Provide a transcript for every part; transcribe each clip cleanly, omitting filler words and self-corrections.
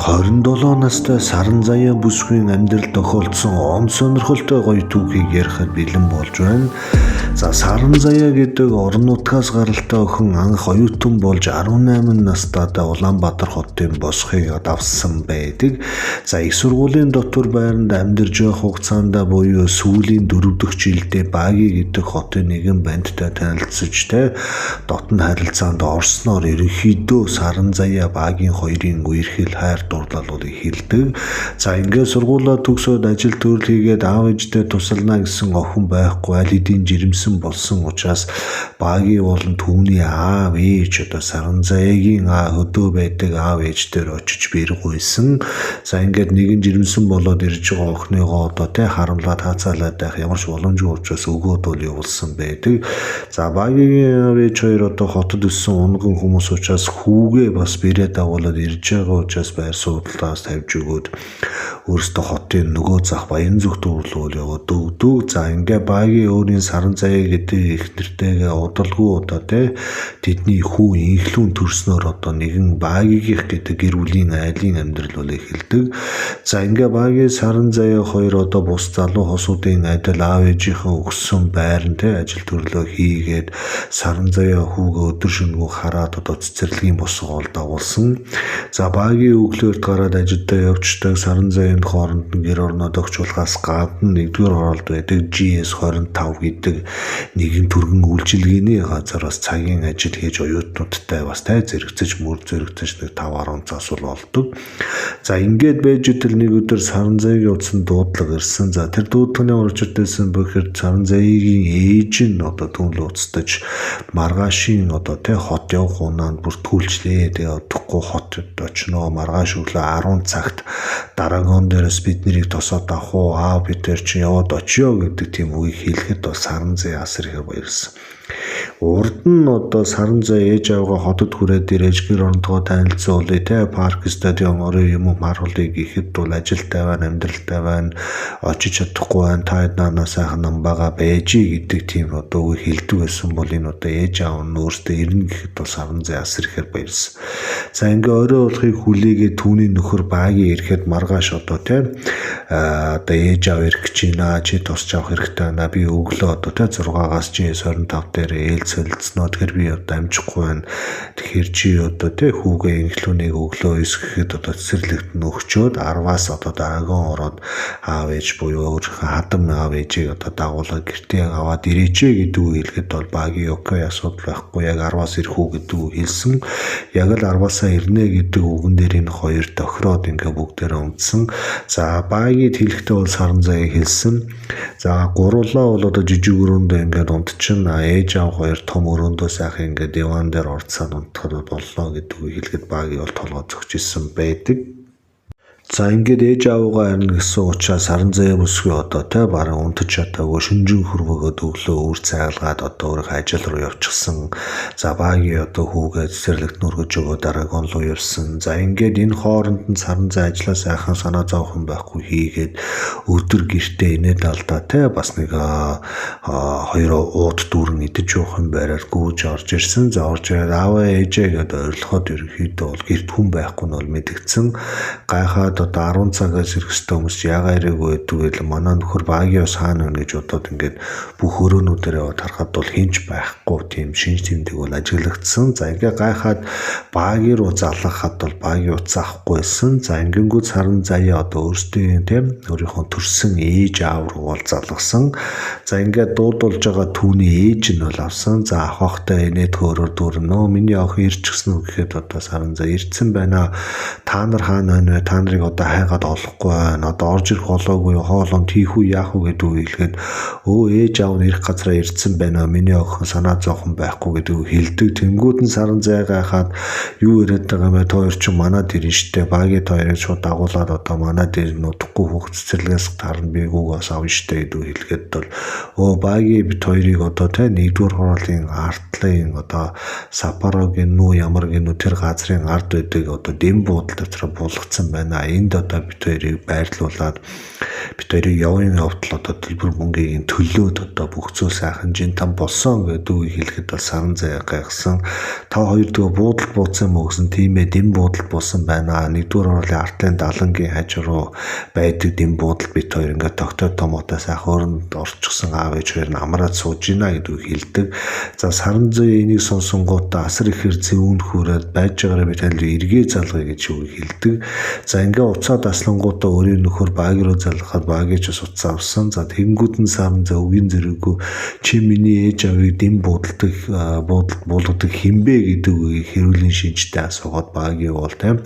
27 настай Саран Заяа бүсгүйн амьдрал тохиолдсон он сонирхолтой гоё түүхийг ярихад бэлэн болж байна. За Саран Заяа гэдэг орон нутгаас гаралтай охин анх оюутан болж 18 настайдаа Улаанбаатар хотын босхыг давсан байдаг. За их сургуулийн дотор байранд амьдарч байх хугацаанд буюу сүүлийн 4 дахь жилдээ Баги гэдэг хотын нэгэн бандтай танилцж дотн харилцаанд орсноор ерөнхийдөө Саран Заяа Багийн хоёрын үерхэл хайр дурлалыг хэлдэг. За ингээд сургуулаа төгсөөд ажил төрөл хийгээд аав ээжтэй тусална гэсэн охин байхгүй аль хэдийн жирэмсэн болсон учраас Баги болон түүний аав ээж Саран Заяагийн хөдөө байдаг аав ээжтэр очиж бэргүйсэн. За ингээд нэгэн жирэмсэн болоод ирж байгаа охиныгоо харамлаад хацаалаад байх ямар ч боломжгүй учраас өгөөд бол явуулсан байдаг. За Багигийн аав ээж хоёр хотод өссөн унган хүмүүс учраас хүүгээ бас бэрээ дагуулад ирж байгаа учраас байр суудлаас тавьж өгөөд өөрөөсөө хотын нөгөө зах Баянзүх дүүрлүүл яваад өгдөг. За ингээ Баги өөрийн Саран Заяа гэдэг их нэртэйгээ удалгүй тэдний хүү инхлүүн төрснөөр нэгэн Багигийнх гэдэг гэр бүлийн айлын амьдрал эхэлдэг. За ингээ Баги Саран Заяа хоёр бус залуу хосуудын адил аав ээжийнхээ өгсөн байранд ажил төрлөө хийгээд Саран Заяа хүүгээ өдөр шөнөгүй хараад цэцэрлэгийн босгоол дагуулсан. За Баги өглөөрт гараад ажилдаа явждаг. Саран Заяаны хооронд гэр орноо догчуулахаас гадна нэгдүгээр хороолд байдаг GS25 гэдэг нэгэн түргэн үйлчилгээний газар бас цагийн ажил хийж оюутнуудтай бас зэрэгцэж нэг 5-10 цаас болдог. За ингээд байж идэл нэг өдөр Саран Заяагийн утсан дуудлага ирсэн. За тэр дуудлагын орчирт байсан бөхөр Саран Заяагийн ээж нь түүнлээ уцтаж маргаашийн хот явах унаанд бүртгүүлчлээ. Тэгээ удахгүй хотод очноо маргааш өглөө 10 цагт дараагон дээрээс бид нарыг тосоод авах уу бид тэр чинь яваад очиё гэдэг тийм үгийг хэлэхэд Саран Заяа асар их баярсан. Урд нь Саран Заяа ээж авгаа хотод хүрээд ирэж гэр оронтойгоо танилцуулъя парк стадион орой юм харуулъя гэхэд бол ажилтай байна, амьдралтай байна, очиж чадахгүй байна, та надаа сайхан нам байгаа байж гэдэг тийм үг хэлдэг байсан бол энэ ээж аав нь өөртөө ирнэ гэхэд Саран Заяа асар ихээр баярсан. За ингээ орой болохыг хүлээгээд түүний нөхөр Баги ирэхэд маргааш ээж аав ирэх гэж байна, чи тусч авах хэрэгтэй байна, би өглөө 6-аас GS25 дээр солилцсноо тэгэхээр би амжихгүй байна. Тэгэхээр чи хүүгээ инхлүүнийг өглөө 9 гэхэд цэцэрлэгт нь өгчөөд 10-аас дараагийн ороод аав ээж буюу өөрийнхөө хадам аав ээжийг дагуулаад гэртээ аваад ирээчээ гэдэг үг хэлэхэд Баги окей асуудал байхгүй яг 10-аас ирэх үү гэдэг үг хэлсэн. Яг л 10-аасаа ирнэ гэдэг үгэн дээр энэ хоёр тохироод ингээ бүгдээрээ унтсан. За Багид хэлэхдээ бол Саран Заяа хэлсэн. За гурлаа бол жижиг өрөөндөө ингээд унтчихна. Ээж аав хоёр том өрөөндөө сайхан ингээд диван дээр орцоод унтахад боллоо гэдэг үг хэлэхэд Баги бол толгой зөгч исэн байдаг. За ингээд ээж аавгаа харна гэсэн учраас Саран Заяа бүсгүй бараг унтаж чадаагүй шүнжин хөрвөгөөд өглөө өөр цайгалгаад өөрийнхөө ажил руу явчихсан. За Баги хүүгээ цэцэрлэгт нүргэж өгөө дараагийн руу явсан. За ингээд энэ хооронд нь Саран Заяа ажлаа сайхан санаа зовхон байхгүй хийгээд өдөр гэртээ инээд алдаа бас нэг хоёр ууд дүүрэн идэж уух юм байраар гүйж орж ирсэн. За орж ирээд ааваа ээжээ гэдээ орилоход ерөнхийдөө бол гэрт хүн байхгүй нь бол мэдгдсэн. Гайхаад 10 цагаас ирэх ёстой хүмүүс яагаад ирээгүй гэдэг л манай нөхөр Баги бас хаана вэ гэж бодоод ингээд бүх өрөөнүүдээр яваад харахад бол хинч байхгүй тийм шинж тэмдэг бол ажиглагдсан. За ингээд гайхаад Баги руу залгахад бол Баги уцаа авахгүйсэн. За ингэнгүүт Саран Заяа өөрсдийн өөрийнхөө төрсэн ээж аав руу бол залгасан. За ингээд дуудулж байгаа түүний ээж нь бол авсан. За ахахтай инээд хөөрөөр дүүрнө. Миний охин ирч гисэн үг гэхэд Саран Заяа ирсэн байна. Та нар хаана байна вэ? Та нарыг хайгаад олохгүй байна. Орж ирэх болоогүй хоолонд хийх үү яах үү гэдэг үг хэлгээд ээж аав нь ирэх газараа ирсэн байна. Миний охин санаа зовхон байхгүй гэдэг үг хэлдэг. Тэнгүүд нь Саран Заяа гайхаад юу яриад байгаа юм бэ? Та хоёр ч манад ирнэ штэ. Баги хоёрыг шууд дагуулад манад ирнэ. Утгагүй хүүхд цэцэрлэгээс тарна би гүүгээс авна штэ гэдэг үг хэлгээд бол Баги бит хоёрыг нэгдүгээр хороолын артлын Сапарогийн нүү ямар гинүү тэр газрын ард байдаг дэм буудал дотор буулгацсан байна. Энд бит хоёрыг байрлуулад бид хоёрын явын явдал одоо төлбөр мөнгөний төлөөд одоо бүх зүйл сайхан жинтан болсон гэдэг үг хэлэхэд бол Саран Заяа гайхсан. Та хоёр дөө буудалд бууцсан мө гэсэн тийм ээ, дэм буудалд буусан байна. Нэгдүгээр орлын артын далангийн хажуу байдаг дэм буудалд бид хоёр ингээд тогтоод томоотой сайхан өрөнд орчихсон аав ээж хоёр нь амраад сууж гинэ гэдэг үг хэлдэг. За Саран Заяа энийг сонсонгууд асар ихээр зүүн хүрээд байж байгаараа бид тань эргээ залгая гэж үг хэлдэг. За ингээ уцаа даслангуудаа өөрийн нөхөр баг руу залгахад багийч бас уцаа авсан. За тэгэнгүүт нь Саран Заяа үгийн зэрэггүй чи миний ээж авыг дэм буудалдаг хинбэ гэдэг үгийг хэрүүлийн шинжтэй асуугаад багийн уул тийм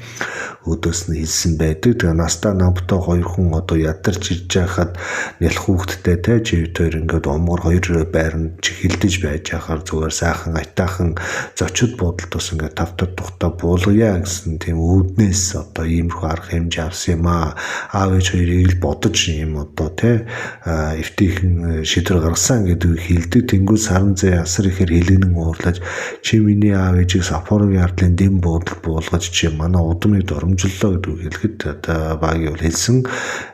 өдөөс нь хэлсэн байдаг. Тэгээ настаа намтай хоёр хүн одоо ядарч ирж байхад нэлх хүүхдтэй те чи хоёр ингээд умгар хоёр байранд чихэлдэж байж байхаар зүгээр сайхан айтаахан зочид буудалд бас ингээд тавтад тухтаа буулгая гэсэн тийм үүднээс одоо иймэрхүү арга хэмжээ авсан юм аа. Аав ээж хоёрыг л бодож юм одоо те эвтийхэн шийдвэр гаргасан гэдэг хэлдэг. Тэнгүү Саран Заяа асар ихээр хэлэгнэн уурлаж чи миний аав ээжийг Сапорогийн ардлын дэм буудалд буулгаж чи манай удмыг доромжллоо гэдэг хэлэхэд одоо багийн бол хэлсэн.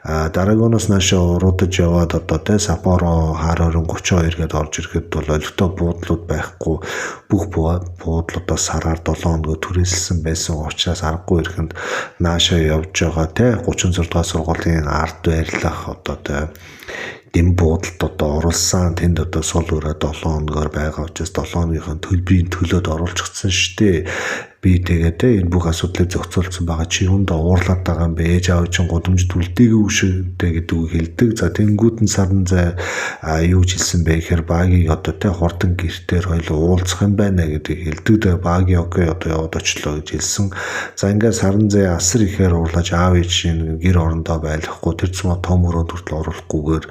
Дараагоноос наашаа уруудаж яваад одоо те Сапоро хар орон 32 гээд орж ирэхэд бол олигтой буудлууд байхгүй бүх буудлуудаа сараар 7 хоног түрээсэлсэн байсан учраас аргагүй ирэхэд наашаа явж байгаа те 36 дугаар сургуулийн ард байрлах одоо те дэм буудалд одоо оруулсан тэнд одоо сул өрөө 7 хоногор байгаа учраас 7 хоногийнхын төлбөрийн төлөөд оруулчихсан штэ. Би тэгээд энэ бүх асуудлыг зохицуулсан байгаа чи юунд уурлаад байгаа юм бэ? Ээж аав чинь гудамжид үлдээгүй шүдэ гэдэг үг хэлдэг. За тэнгүүд нь Саран Заяа юу ч хэлсэн бэ гэхээр багийг одоо те хурдан гэртээр хоёул уулзах юм байна гэдгийг хэлдэг. Тэгээ багийн окей одоо яваад очлоо гэж хэлсэн. За ингээд Саран Заяа асар ихээр уурлаж аав ээжийн гэр орондоо байлгахгүй тэр цэма том өрөөнд хүртэл оруулахгүйгээр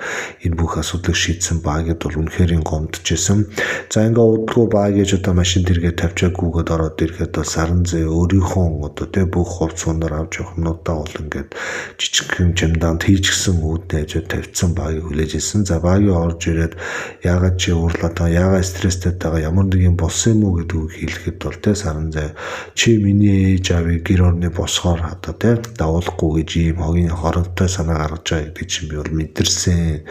энэ бүх асуудлыг шийдсэн багид бол үнэхээр гомдож исэн. За ингээд удалгүй баг ээж одоо машин тэргээ тавьчаагүйгээд ороод ирэхэд бол Саран Заяа өөрийнхөө одоо тэ бүх хувц сунаар авч явах юмудаа бол ингээд жижигхэн жимдаанд хийчихсэн үүднээ хажууд тавьсан багийг хүлээж ирсэн. За багийн орж ирээд яагаад чи уурлаад байгаа, яагаад стресстэй байгаа, ямар нэгэн болсон юм уу гэдэг үг хэлэхэд бол тэ Саран Заяа чи миний ээж авыг гэр орны босгоор одоо тэ дагуулахгүй гэж ийм хогийн хоронтой санаа гаргаж байгаа гэдэг чинь би бол мэдэрсэн.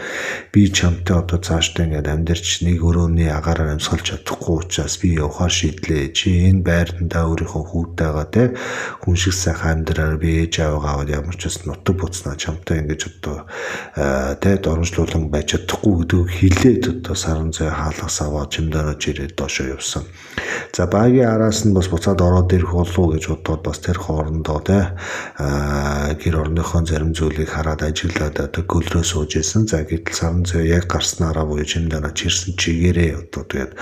Би чамтай одоо цаашдаа ингээд амьдарч нэг өрөөний агаараар амьсгалж чадахгүй учраас би явахаар шийдлээ. Чи энэ байрандаа өөрийнхөө хүүтэйгаа те хүн шиг сайхан амьдраар би ээж аваагаа аваад ямар ч бас нутаг буцнаа чамтай ингэж одоо те дөрвжлуулан байж чадахгүй гэдэг хэлээд одоо Саран Заяа хаалгас аваад чимдэрэж ирээд доошоо явсан. За багийн араас нь бас буцаад ороод ирэх болов гэж бодоод бас тэр хоорондоо те гэр орныхон зарим зүйлийг хараад ажиглаад одоо гөлрөө сууж исэн. За гэтэл Саран Заяа яг гарснараа буюу чимдэрэж ирсэн чигээрээ одоо тэгээд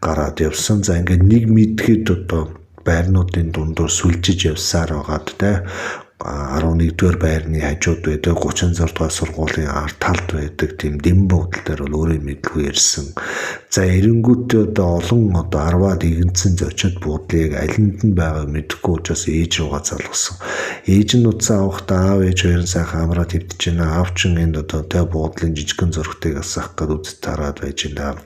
гараад явсан. За ингээд нэг мэдхэд одоо байрнуудын дундуур сүлжиж явсаар байгаад те 11-р байрны хажууд байдаг 36 дугаар сургуулийн ард талд байдаг тийм дэм буудал дээр бол өөрөө мэдлгүй ирсэн. За эренгүүтээ одоо олон одоо 10-аад игэнцэн зочид буудлыг алинд нь байгааг мэдэхгүй учраас ээж руугаа залгасан. Ээж нь уцаа авахдаа аав ээж хоёрын сайхан амраад хэвдэж байна. Аав чинь энд одоо тэ буудлын жижигхэн зөрөгтэйг асах гээд үзэж тараад байж байна.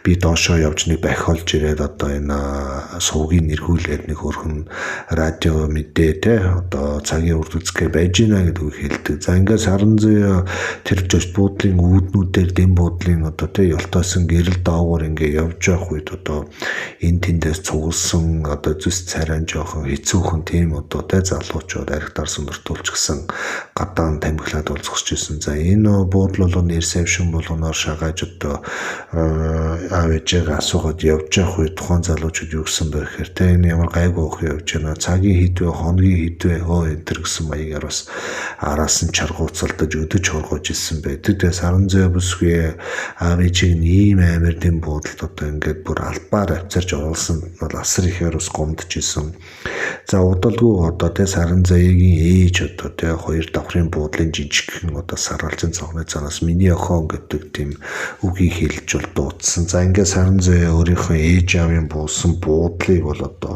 Би доошоо явж нэг бахиолж ирээд одоо энэ сувгийн нэрхүүлээд нэг хөрхөн радио мэдээ тэ одоо цагийн урд үзэхээ байж гинэ гэдэг үг хэлдэг. За ингээд Саран Заяа тэр жож буудлын үүднүүдээр дэм буудлын одоо тэ ёлтоосон гэрэл доогоор ингээд явж явах үед одоо энэ тэндээс цугласан одоо зүс царайн жоохон хэцүүхэн тийм одоо тэ залуучууд архитар сундартуулж гисэн гадаан тамхилаад болцохч ирсэн. За энэ буудал бол нэр сайвшин болгоноор шагааж одоо аав ээжээ асуугаад явж явах үед тухайн залуучууд юу гэсэн бэ гэхээр тэ энэ ямар гайгүй уух явж байна. Цагийн хідвэ, хоногийн хідвэ хөө энэ гэсэн маягаар бас араас нь чаргууцалдаж өдөж хоргож ирсэн байдаг. Тэгээ Саран Заяа бүсгүй аав ээжийг ийм амар дэм буудалд одоо ингээд бүр албаар авчирч оруулсан бол асар ихээр бас гомдож исэн. За удалгүй одоо тэ Саран Заяагийн ээж одоо тэ хоёр давхрын буудлын жижигхэн одоо саргалжин цонхны цанаас миний охин гэдэг тийм үгийг хэлж бол дуудсан. За ингээд Саран Заяа өөрийнхөө ээж аавын буусан буудлыг бол одоо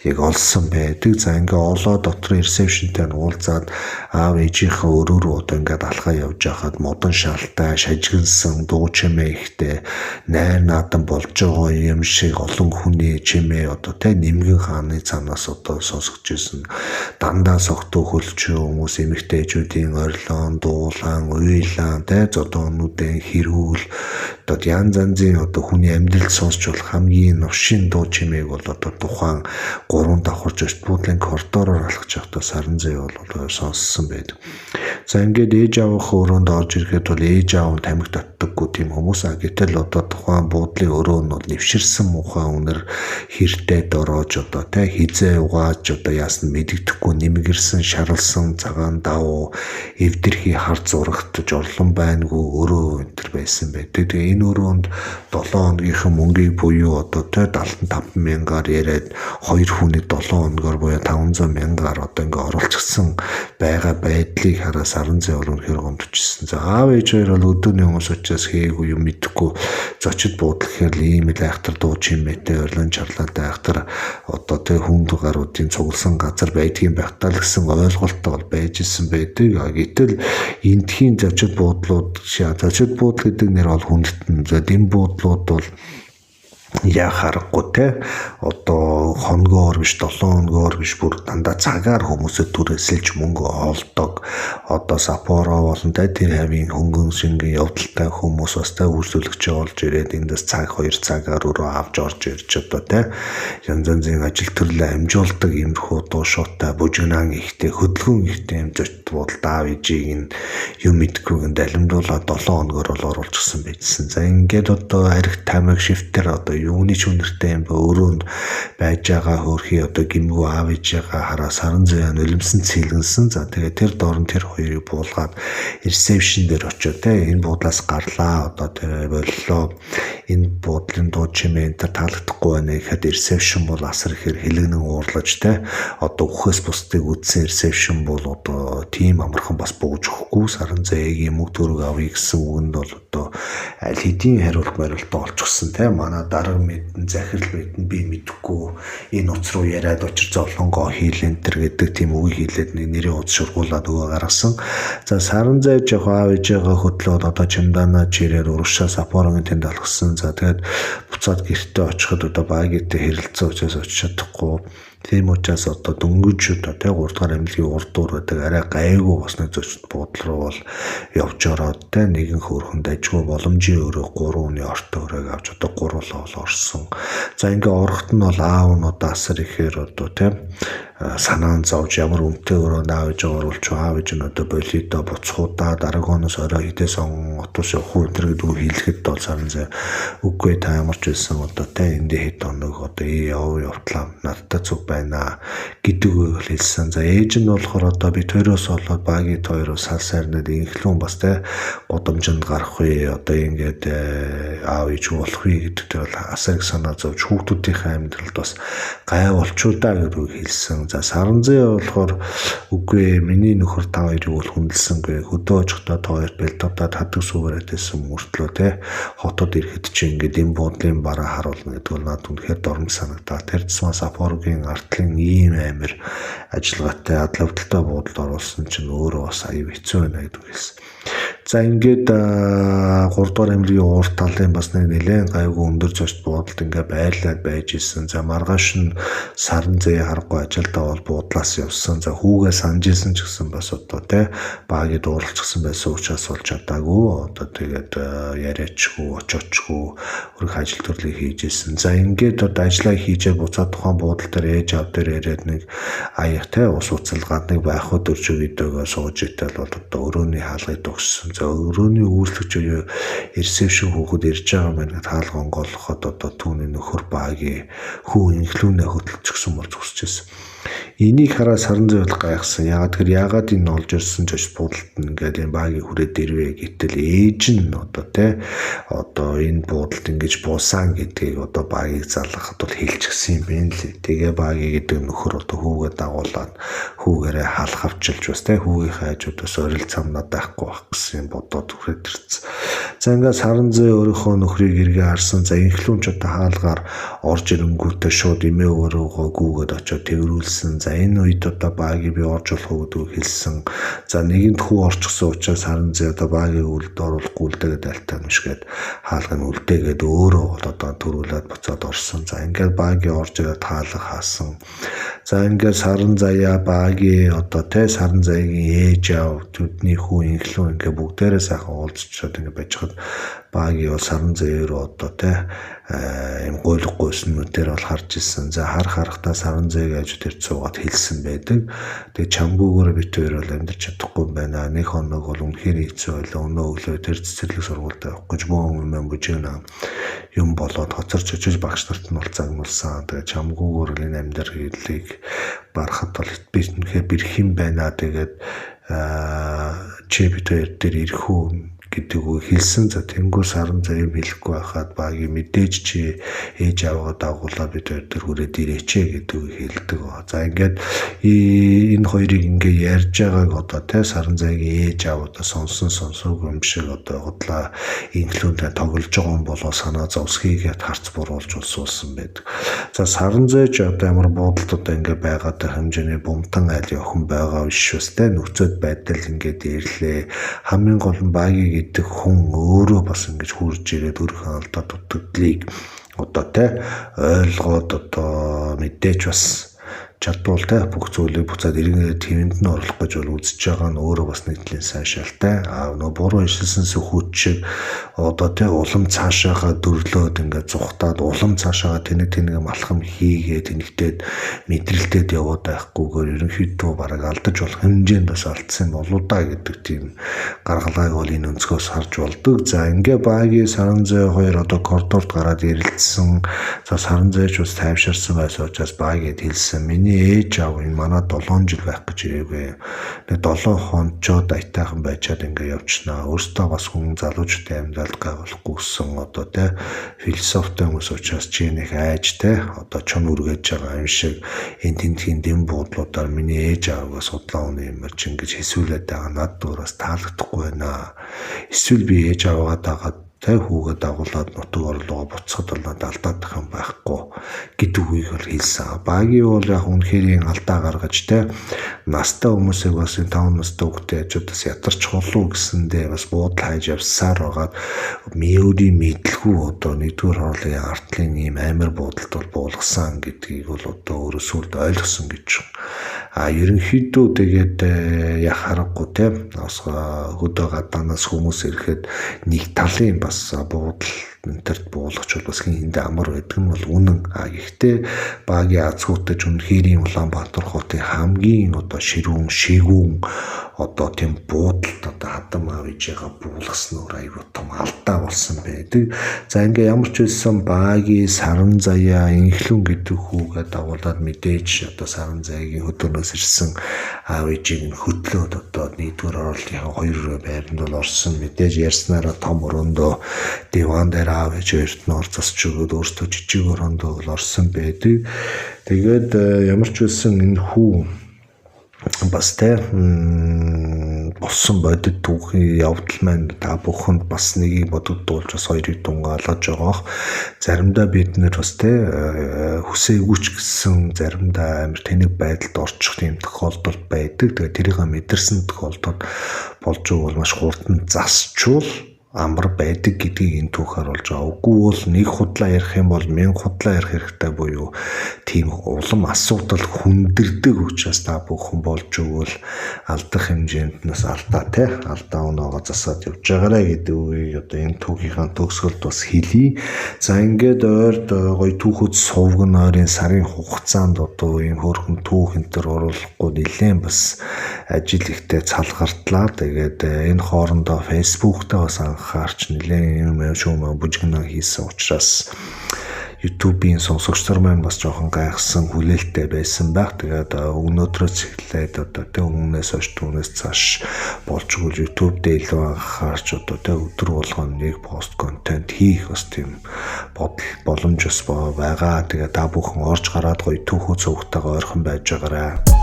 яг олсон байдаг. За ингээд олоо дотор ресепшнтэй хүүхдүүдтэй нь уулзаад аав ээжийнхээ өрөө рүү одоо ингээд алхаа явж байхад модон шалтай, шажигнсан, дуу чимээ ихтэй найр наадам болж байгаа юм шиг олон хүний чимээ одоо тэ нэмгэн хааны цанаас одоо сонсогч ирсэн. Дандаа согтуу хөлч хүмүүс эмэгтэйчүүдийн орилон, дуулаан, уйлаан тэ зодоонуудын хэрүүл одоо янз янзын одоо хүний амьдрал сонсч болох хамгийн новшин дуу чимээг бол одоо тухайн 3 давхарч өст буудлын коридороор алхаж явахдаа Саранзай бол сонссон байдаг. За ингээд ээж аавынхаа өрөөнд орж ирэхэд бол ээж аав нь тамхи татдаггүй тийм хүмүүс гэтэл одоо тухайн буудлын өрөө нь бол нэвширсэн муухай үнэр хэртэй дороож одоо тэ хизээ угааж одоо яасан мэддэхгүй нэмгэрсэн шаралсан цагаан давуу эвдэрхий хар зурагт жорлон байнгүй өрөө энэ төр байсан байдаг. Тэгээ энэ өрөөнд 7 хоногийн мөнгийг буюу одоо тэ 75,000-аар яриад 2 хүний 7 хоногоор буюу 500,000-аар одоо ингээ оруулчихсан байгаа байдлыг хараа Саранзай үнэхээр гомдчихсэн. За аав ээж хоёр бол өдөөний хүмүүс учраас хийгээгүй юм мэдэхгүй зочид буудлах гэхээр ийм л айхтар дуу чимээтэй орлон чарлаатай айхтар одоо тэ хүнд гаруудын цугласан газар байдгийн байхтаа л гэсэн ойлголттой бол байж исэн байдаг. Гэтэл эндхийн зочид буудлууд зочид буудал гэдэг нэр бол хүндтэн. За дэм буудлууд бол яа харахгүй те одоо хоногоор биш 7 хоногоор биш бүр дандаа цагаар хүмүүсэд түрээсэлж мөнгө олдог одоо Сапоро болон тэ тэр хавийн хөнгөн шингийн явдалтай хүмүүс бас тэ үйлчлэгч олж ирээд эндээс цаг 2 цагаар өрөө авч орж ирж одоо тэ янз янзын ажил төрлөө амжуулдаг иймэрхүү дуу шуутай бужигнаан ихтэй хөдөлгөөн ихтэй юм зочд буудал аав ээжийг нь юм мэдгүйгэн далимдуулаад 7 хоногоор бол оруулчихсан байжсэн. За ингээд одоо арх тамиг шифтер одоо юуны ч үнэртэй юм бэ өрөөнд байж байгаа хөөрхий одоо гимгүү аав ээжээгээ хараа Саранзай нулимсэн цэлгэнсэн. За тэгээ тэр дорн тэр хоёрыг буулгаад ресепшн дээр очиод те энэ буудлаас гарлаа одоо тэр боллоо энэ буудлын дуу чимээ энэ таалагдахгүй байна гэхэд ресепшн бол асар ихээр хэлэгнэн уурлаж те одоо үхээс бусдыг үдсэн ресепшн бол одоо тийм амархан бас бууж өгөхгүй Саранзайгийн мөнгө төгрөг авъя гэсэн үгэнд бол одоо аль хэдийн хариулт олчихсон те манай дарга мэдэн захирал мэдэн би мэдэхгүй энэ утас руу яриад очир золонгоо хийлэн тэр гэдэг тийм үг хийлээд нэг нэрийн утас шургуулад өгөө гаргасан. За Саранзай жоох аав ээжээгээ хөтлөөд одоо чимдана чирээр урагшаа Сапорогийн тэнд алгасан. За тэгээд буцаад гэртээ очиход одоо багийтэй хэрэлцээ учраас очиж чадахгүй. Тийм учраас одоо дөнгөж одоо тэ 3 дахь амьлгийн урд дуур байдаг арай гайгүй бас нэг зочд буудлал руу бол явж ороод тэ нэгэн хөөрхөнд ажгүй боломжийн өрөө 3 хүний ортой өрөөг авч одоо гурлаа бол орсон. За ингээ орохт нь бол аав нь одоо асар ихээр одоо тэ санаан зовж ямар үнэтэй өрөөнд аав ээж оруулж аав ээж нь одоо болидо буцхуудаа дараагоноос орой хідээс он утус явах уу энэ гэдэг хэлэхэд бол Саранзай үгүй та ямарч байсан одоо тэ эндээ хэд хоног одоо явтлаа надтай зүг байна гэдэг үг хэлсэн. За ээж нь болохоор одоо бид хоёроос болоод багийн хоёроос салсаарнад инхлүүн бас тэ годомжинд гарах үе одоо ингээд аав ээж болох үе гэдэгтэй бол асар их санаа зовж хүүхдүүдийнхээ амьдралд бас гай болчуудаа гэдэг үг хэлсэн. За Саранзай болохоор үгүй миний нөхөр та хоёрыг бол хүндэлсэнгүй хөдөө очихдоо та хоёр бэлдотад хадаг суугаад байсан мөртлөө те хотод ирэхэд чи ингээд энэ буудлын бараа харуулна гэдэг бол надад үнэхээр дормж санагдаа. Тэр цэсмаа Сапорогийн артлын ийм амир ажиллагаатай адлавдалтай буудалд оруулсан чинь өөрөө бас аюу хэцүү байна гэдэг хэлсэн. За ингээд 3 дугаар аймгийн урт талын бас нэг нэлээд гайгүй өндөр зочд буудалд ингээд байрлаад байж исэн. За маргааш нь Саранзай харахгүй ажилдаа бол буудлаас явсан. За хүүгээ санаж исэн ч гэсэн бас одоо тэ багийг дуурлчихсан байсан учраас бол чадаагүй. Одоо тэгээд яриачгүй, очиочгүй өрх ажил төрлийг хийж исэн. За ингээд одоо ажлаа хийжээ буцаад тухайн буудал дээр ээж аав дээр яриад нэг аяг тэ ус уцалгаад нэг байхад өрчөө видеогоо сууж итэл бол одоо өрөөний хаалгыг дууссан. За өрөөний үйлчлэгч буюу ресепшн хүүхэд ирж байгаа маань хаалга онгоолгоход одоо түүний нөхөр багийн хүү инхлүүнээ хөдөлчихсөн бол зүсчихсэн. Энийг хараа Саранзай бол гайхсан. Яагаад энэ олж ирсэн ч буудалд ингээд энэ багийн хүрээд ирвэ гэтэл ээж нь одоо тэ одоо энэ буудалд ингэж буусан гэдгийг одоо багийг залгахад бол хэлчихсэн юм байна лээ. Тэгээ багийн гэдэг нөхөр одоо хүүгээ дагуулад хүүгээрээ халах авчилж бас тэ хүүгийнхээ хажуудаас орил цамнаа байхгүй байх гэсэн бодоод хүрээд ирсэн. За ингээд Саранзай өөрийнхөө нөхрийг эргээ харсан. За инхлүүн ч одоо хаалгаар орж ирэнгүүтээ шууд эмээ өөрөөгөө гүүгээд очиод тэрүүлсэн. За энэ үед одоо багийг би орж болох гэдгийг хэлсэн. За нэгэнт хүү орчихсон учраас Саран зай одоо багийг үлд оруулахгүй үлдээгээд альтаа нүшгээд хаалгыг үлдээгээд өөрөө одоо төрүүлээд буцаад орсон. За ингээд багийг орж ирээд хаалга хаасан. За ингээд Саран заяа багийн одоо Саран заяагийн ээж аав төдний хүү инхлүү ингээд бүгдээрээ сайхан уулзчиход ингээд байж хад багийн Саран заяа руу одоо юм гуйлггүйснүүдээр бол харж ирсэн. За харахтаа Саран заяаг аж тэр цуугаад хэлсэн байдаг. Тэгээ чамгүйгээр бит хоёр бол амьдарч чадахгүй юм байна. Нэг хоног бол үнэхээр хэцүү байлаа. Өнөө өглөө тэр цэцэрлэг сургуульд явах гэж бөөн юм бүжигнэ юм болоод хоцорч очиж багш нарт нь бол загнуулсан. Тэгээ чамгүйгээр энэ амьдралыг барахад бол би үнэхээр бэрх юм байна. Тэгээд чи бит хоёр дээр ирэх үү гэдэг үг хэлсэн. За тэнгуү Саран заяа хэлэхгүй байхад багийн мэдээж чи ээж аваагаа дагуулаад бид хоёр дээр хүрээд ирээч гэдэг үг хэлдэг. За ингээд энэ хоёрыг ингээ ярьж байгааг одоо Саран заяагийн ээж аав одоо сонсон сонсоогүй юм шиг одоо худлаа инхлүүнтэй тоглож байгаа юм болоо санаа зовсхийгээд харц буруулж улсуулсан байдаг. За Саран заяа ч одоо ямар буудалд одоо ингээ байгаад хэмжээний бумтан айл охин байгаа биш бас нөхцөд байдал ингээд ирлээ. Хамгийн гол нь багийн гэдэг хүн өөрөө бас ингэж хурж ирээд өөрийнхөө алдаа дутагдлыг одоо ойлгоод одоо мэдээж бас чадвал бүх зүйлийг буцаад эргэнээр тэвэнд нь оруулах гэж бол үзэж байгаа нь өөрөө бас нэг нэлийн сайн шалтай. Нөө буруу ишилсэн сүхүүч шиг одоо улам цаашаага дөрлөөд ингээд зүхтаад улам цаашаага тэнэг малхам хийгээд тэнэгтээд мэдрэлтэд яваад байхгүйгээр ерөнхийдөө бараг алдаж болох хэмжээнд бас алдсан болоо да гэдэг тийм гаргалгааг бол энэ өнцгөөс харж болдог. За ингээ багийн Саран заяа хоёр одоо коридорт гараад ирэлцсэн. За Саран заяач бас тайвширсан байсан учраас багийг хэлсэн. Миний ээж аав энэ манай 7 жил байх гэж ирээгүй. Нэг 7 хонцоо дайтайхан байчаад ингээ явчихнаа. Өөртөө бас хүн залуучуудын амьдралд гайхуулахгүй гэсэн одоо философитой хүмүүс учраас чи нэг айж одоо чон үргэж байгаа юм шиг энэ тентхийн дэм буудлуудаар миний ээж аавгаа судлаа өнө юм чи ингэж хэсүүлээд байгаа над дуураас таалагдахгүй байна. Эсвэл би ээж аавгаа дагаад хүүгээ дагуулад нутаг орлогоо буцахад бол алдаад байх юм байхгүй гэдэг үгийг бол хэлсэн. Багийн бол яг үнэхээр алдаа гаргаж настай хүмүүсийг бас 5 настай хүүхдээ хажуудаас ядарч холуу гэсэндээ бас буудал хайж явсаар байгаад миүри мэдлгүй одоо нэгдүгээр хорлын артлын ийм амар буудалд бол буулгасан гэдгийг бол одоо өөрөө сүлд ойлгосон гэж. Ерөнхийдөө тэгээд яг харахгүй бас хөдөө гадаанаас хүмүүс ирэхэд нэг талын бас буудал энтерт буулгач бол бас хиндэ амар байдаг нь бол үнэн. Гэхдээ багийн азгуутаж үнэхээр Улаанбаатар хотын хамгийн одоо шигүүн одоо тийм буудалд одоо хадам авж байгаа буулгаснаар аюу том алдаа болсон байдаг. За ингээ ямар ч байсан багийн Саран заяа инхлүүн гэдэг хүүгээ дагуулад мэдээж одоо Саран заяагийн хөдөөнөөс ирсэн аав ээжийг нь хөдлөөд одоо нэгдүгээр орлогын 2 байранд бол орсон. Мэдээж ярьснараа том өрөөндөө диван дээр аав ээж хоёрт нь орцосч өгөөд өөртөө жижиг өрөөндөө бол орсон байдаг. Тэгээд ямар ч байсан энэ хүү бас болсон бодит түүхийн явдал маань та бүхэнд бас нэгийг бодогдуулж бас хоёрыг дунгаалж байгаа. Заримдаа бид нэр бас хүсээгүй ч гэсэн заримдаа амар тэнэг байдалд орчих тийм тохиолдол байдаг. Тэгээд тэрийг мэдэрсэн тохиолдолд болж бол маш хурдан засчул амар байдаг гэдгийг энэ түүх харуулж байгаа. Үгүй бол нэг худлаа ярих юм бол 1000 худлаа ярих хэрэгтэй буюу тийм улам асуудал хүндэрдэг учраас та бүхэн болж өгвөл алдах хэмжээнд нас алдаа оноогоо засаад явж байгаарэ гэдэг үгийг одоо энэ түүхийнхаа төгсгөлд бас хэлье. За ингээд ойрд гоё түүхүүд сувган ойрын сарын хугацаанд одоо ийм хөөрхөн түүх энтер оруулахгүй нэлээд бас ажил ихтэй цалгартлаа. Тэгээд энэ хоорондоо Facebook-тай бас анхаарч нэлээд юм шүүмэ бүжигнэ хийсэн учраас YouTube-ийн сонсогчдор маань бас жоохон гайхсан хүлээлттэй байсан байх. Тэгээд өнөөдрөөс эхлээд одоо өмнөөс хойш түүнээс цааш болж өгөл YouTube дээр илүү анхаарч одоо өдөр болгоно нэг пост контент хийх бас тийм боломж бас байгаа. Тэгээд та бүхэн орж гараад гоё түүхүү цогтойгоо ойрхон байж байгаарай.